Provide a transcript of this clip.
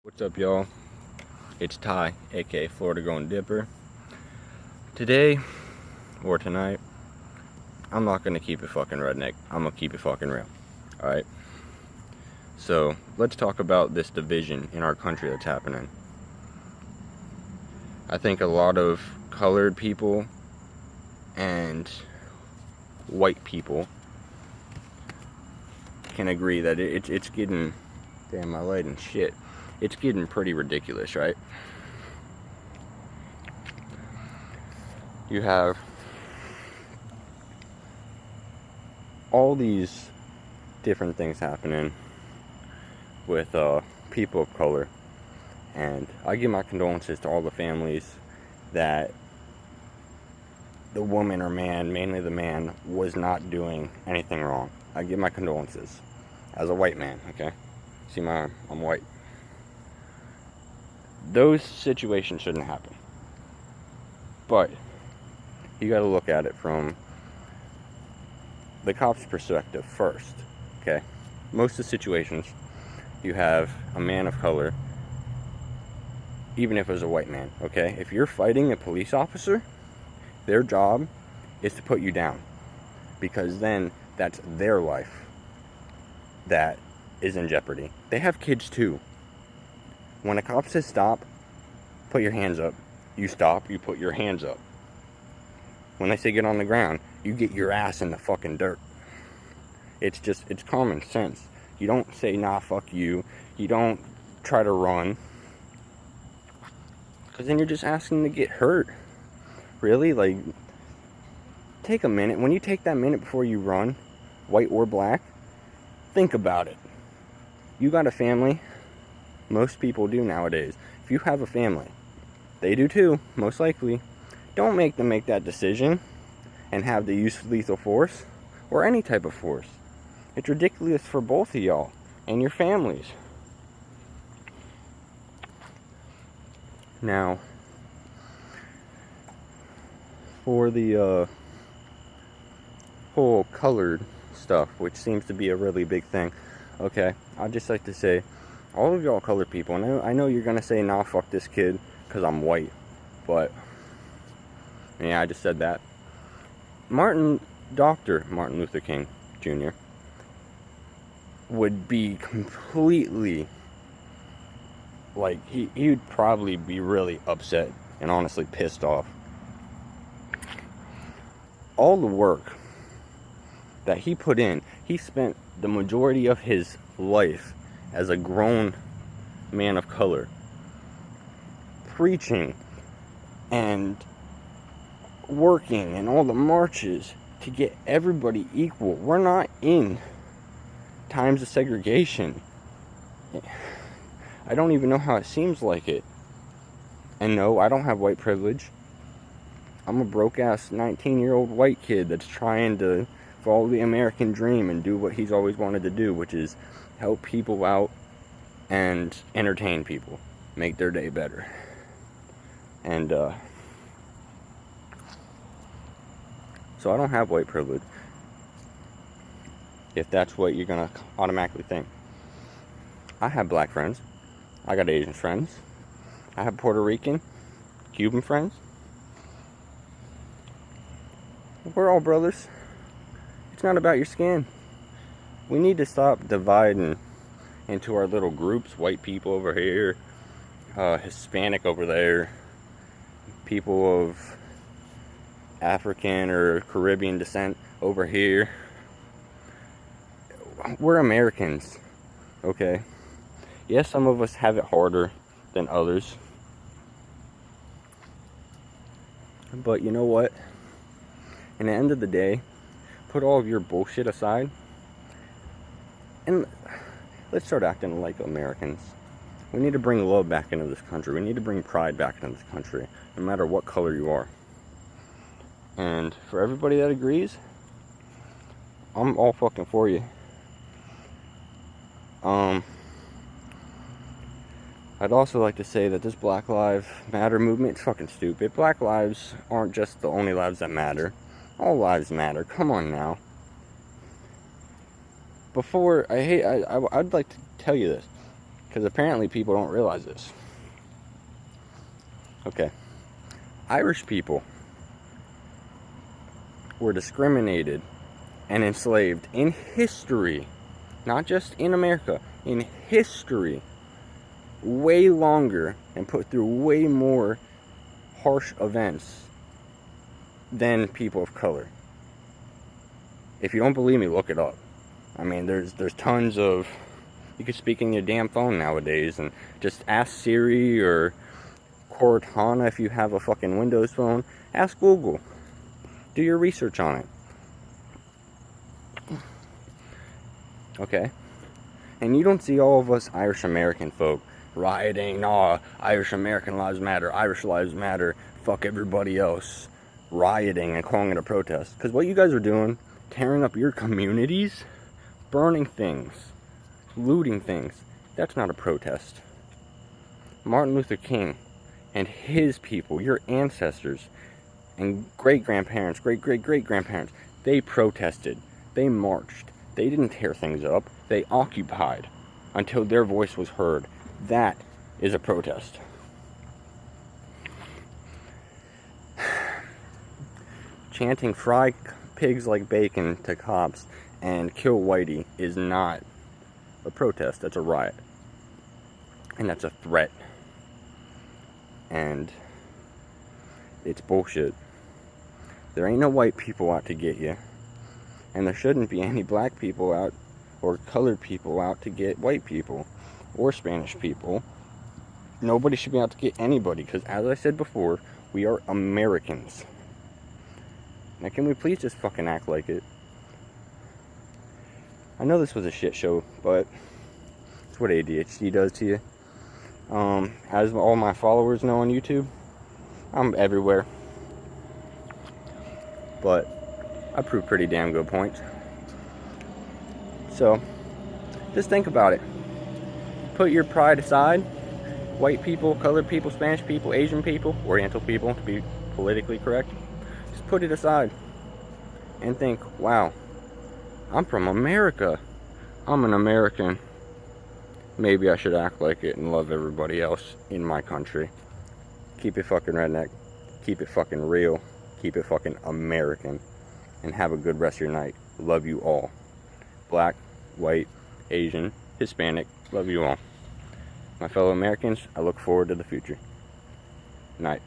What's up, y'all? It's Ty, aka Florida Going Dipper. Today, or tonight, I'm not gonna keep it fucking redneck. I'm gonna keep it fucking real. Alright? So, let's talk about this division in our country that's happening. I think a lot of colored people and white people can agree that it's getting... Damn, my light and shit. It's getting pretty ridiculous, right? You have all these different things happening with people of color, and I give my condolences to all the families that the woman or man, mainly the man, was not doing anything wrong. I give my condolences as a white man, okay? See, I'm white. Those situations shouldn't happen. But you got to look at it from the cop's perspective first, okay? Most of the situations, you have a man of color, even if it was a white man, okay? If you're fighting a police officer, their job is to put you down, because then that's their life that is in jeopardy. They have kids too. When a cop says stop, put your hands up, you stop, you put your hands up. When they say get on the ground, you get your ass in the fucking dirt. It's common sense. You don't say, nah, fuck you. You don't try to run, because then you're just asking to get hurt. Really? Like, take a minute. When you take that minute before you run, white or black, think about it. You got a family. Most people do nowadays. If you have a family, they do too, most likely. Don't make them make that decision and have to use lethal force or any type of force. It's ridiculous for both of y'all and your families. Now, for the whole colored stuff, which seems to be a really big thing, okay, I'd just like to say, all of y'all colored people, and I know you're gonna say, nah, fuck this kid, because I'm white, but, yeah, I just said that. Dr. Martin Luther King Jr. would be completely, like, he would probably be really upset and honestly pissed off. All the work that he put in, he spent the majority of his life as a grown man of color preaching and working and all the marches to get everybody equal. We're not in times of segregation. I don't even know how it seems like it. And no, I don't have white privilege. I'm a broke-ass 19-year-old white kid that's trying to follow the American dream and do what he's always wanted to do, which is help people out and entertain people, make their day better. And so I don't have white privilege, if that's what you're gonna automatically think. I have black friends, I got Asian friends, I have Puerto Rican, Cuban friends. We're all brothers. It's not about your skin. We need to stop dividing into our little groups. White people over here, Hispanic over there, people of African or Caribbean descent over here. We're Americans, okay? Yes, some of us have it harder than others. But you know what? In the end of the day, put all of your bullshit aside and let's start acting like Americans. We need to bring love back into this country. We need to bring pride back into this country, no matter what color you are. And for everybody that agrees, I'm all fucking for you. I'd also like to say that this Black Lives Matter movement is fucking stupid. Black lives aren't just the only lives that matter. All lives matter. Come on now. I'd like to tell you this. Because apparently people don't realize this. Okay. Irish people were discriminated and enslaved in history, not just in America, in history, way longer and put through way more harsh events than people of color. If you don't believe me, look it up. I mean, there's tons of, you can speak in your damn phone nowadays, and just ask Siri or Cortana if you have a fucking Windows phone. Ask Google. Do your research on it. Okay? And you don't see all of us Irish American folk rioting, Irish American lives matter, Irish lives matter, fuck everybody else, rioting and calling it a protest. Because what you guys are doing, tearing up your communities, burning things, looting things, that's not a protest. Martin Luther King and his people, your ancestors and great-grandparents, great-great-great-grandparents, they protested, they marched, they didn't tear things up, they occupied until their voice was heard. That is a protest. Chanting fry pigs like bacon to cops and kill whitey is not a protest, that's a riot. And that's a threat. And it's bullshit. There ain't no white people out to get you. And there shouldn't be any black people out or colored people out to get white people or Spanish people. Nobody should be out to get anybody, because as I said before, we are Americans. Now can we please just fucking act like it? I know this was a shit show, but it's what ADHD does to you. As all my followers know on YouTube, I'm everywhere. But I prove pretty damn good points. So, just think about it. Put your pride aside. White people, colored people, Spanish people, Asian people, Oriental people, to be politically correct. Just put it aside and think, wow, I'm from America. I'm an American. Maybe I should act like it and love everybody else in my country. Keep it fucking redneck. Keep it fucking real. Keep it fucking American. And have a good rest of your night. Love you all. Black, white, Asian, Hispanic, love you all. My fellow Americans, I look forward to the future. Night.